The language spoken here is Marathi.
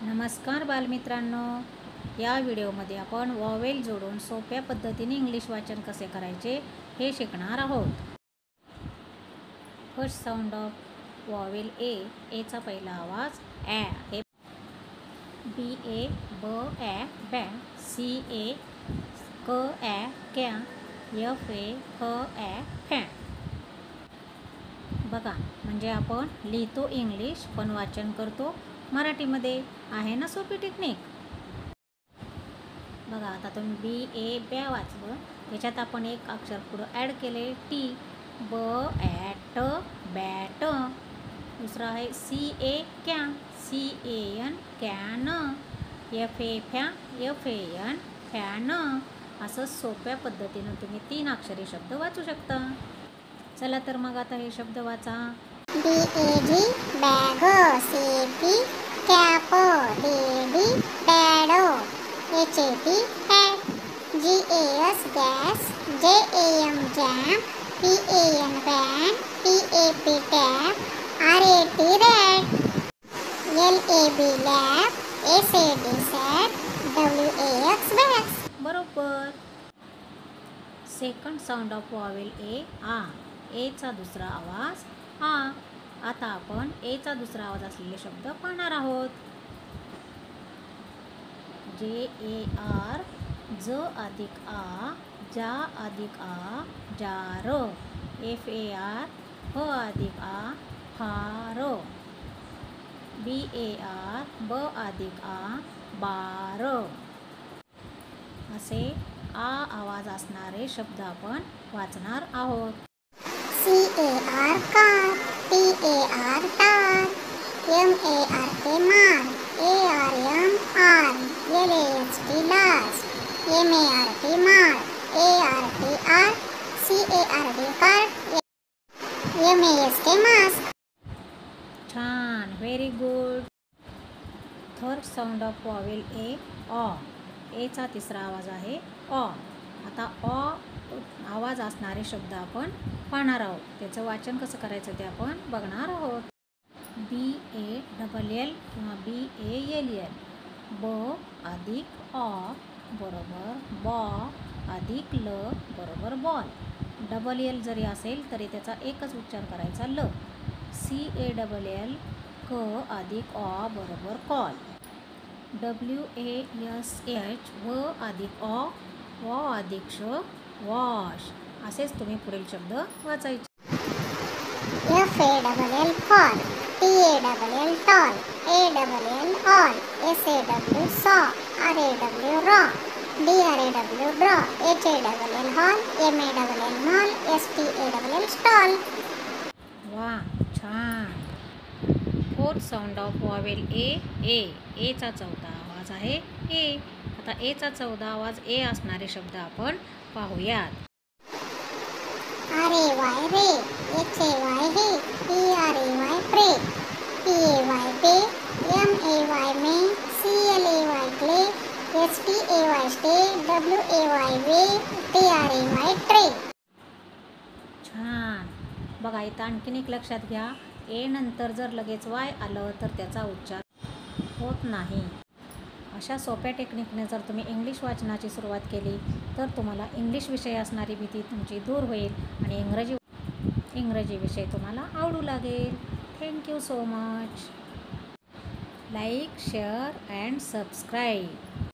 नमस्कार बालमित्रांनो, या व्हिडिओमध्ये आपण वॉवेल जोडून सोप्या पद्धतीने इंग्लिश वाचन कसे करायचे हे शिकणार आहोत. First sound of vowel A चा पहिला आवाज ॲ हे बी ए ब ॲ बॅ सी ए क ॲ क्या एफ ए फ ॲ फॅ. बघा, म्हणजे आपण लिहितो इंग्लिश पण वाचन करतो मराठीमध्ये. आहे ना सोपी टेक्निक. बघा, आता तुम्ही बी ए ब्या वाचलं, त्याच्यात आपण एक अक्षर पुढं ॲड केले टी. ब ॲट बॅट. दुसरा आहे सी ए क्या C A N can. F A फॅ एफ ए एन फॅन. असं सोप्या पद्धतीनं तुम्ही 3 अक्षरी शब्द वाचू शकता. चला तर मग आता हे शब्द वाचा. BAG bag. CAP cap. DAD dad. HAT hat. GAS gas. JAM jam. PAN pan. TAP tap. RAT rat. LAB lab. SAD sat. WAX wax. बरोबर. सेकंड साऊंड ऑफ वॉवेल आ. चा दुसरा आवाज आ. आता आपण चा दुसरा आवाज असलेले शब्द पाहणार आहोत. JAR ज अधिक आ जा अधिक आ जार. FAR ह अधिक आ फार. BAR ब अधिक आ बार. असे आ आवाज असणारे शब्द आपण वाचणार आहोत. CAR car. TAR टार. MARK मार. ARM arm. LAST last. MART मार. ART art. CARD card. MASK mask. छान, very good. Third sound of vowel A चा तिसरा आवाज आहे ऑ. आता ऑ आवाज असणारे शब्द आपण पाहणार आहोत. त्याचं वाचन कसं करायचं ते आपण बघणार आहोत. BALL किंवा BALL. ब अधिक ऑ बरोबर बॉ अधिक ल बरोबर बॉल. LL जरी असेल तरी त्याचा एकच उच्चार करायचा ल. CALL क अधिक ऑ बरोबर कॉल. WASH व अधिक ऑ व अधिक श वॉश. असेच तुम्ही पुढील शब्द वाचायचे. FALL fall. TALL tall. ALL all. SAW saw. RAW raw. DRAW draw. HALL hall. MALL mall. STALL stall. वा, छान. Fourth sound of vowel A चा चौथा आवाज आहे ए. आता चा चौथा आवाज ए असणारे शब्द आपण पाहूयात. RAY रे. HAY हे. PRAY प्रे. PAY पे. MAY मे. CLAY clay. STAY stay. WAY वे. TRAY tray. छान. बघा, इथं आणखीन एक लक्षात घ्या. ए नंतर जर लगेच वाय आलं तर त्याचा उच्चार होत नाही. अशा सोप्या टेक्निकने जर तुम्ही इंग्लिश वाचनाची सुरुवात केली तर तुम्हाला इंग्लिश विषयी असणारी भीती तुमची दूर होईल आणि इंग्रजी विषय तुम्हाला आवडू लागेल. Thank you so much. Like, share and subscribe.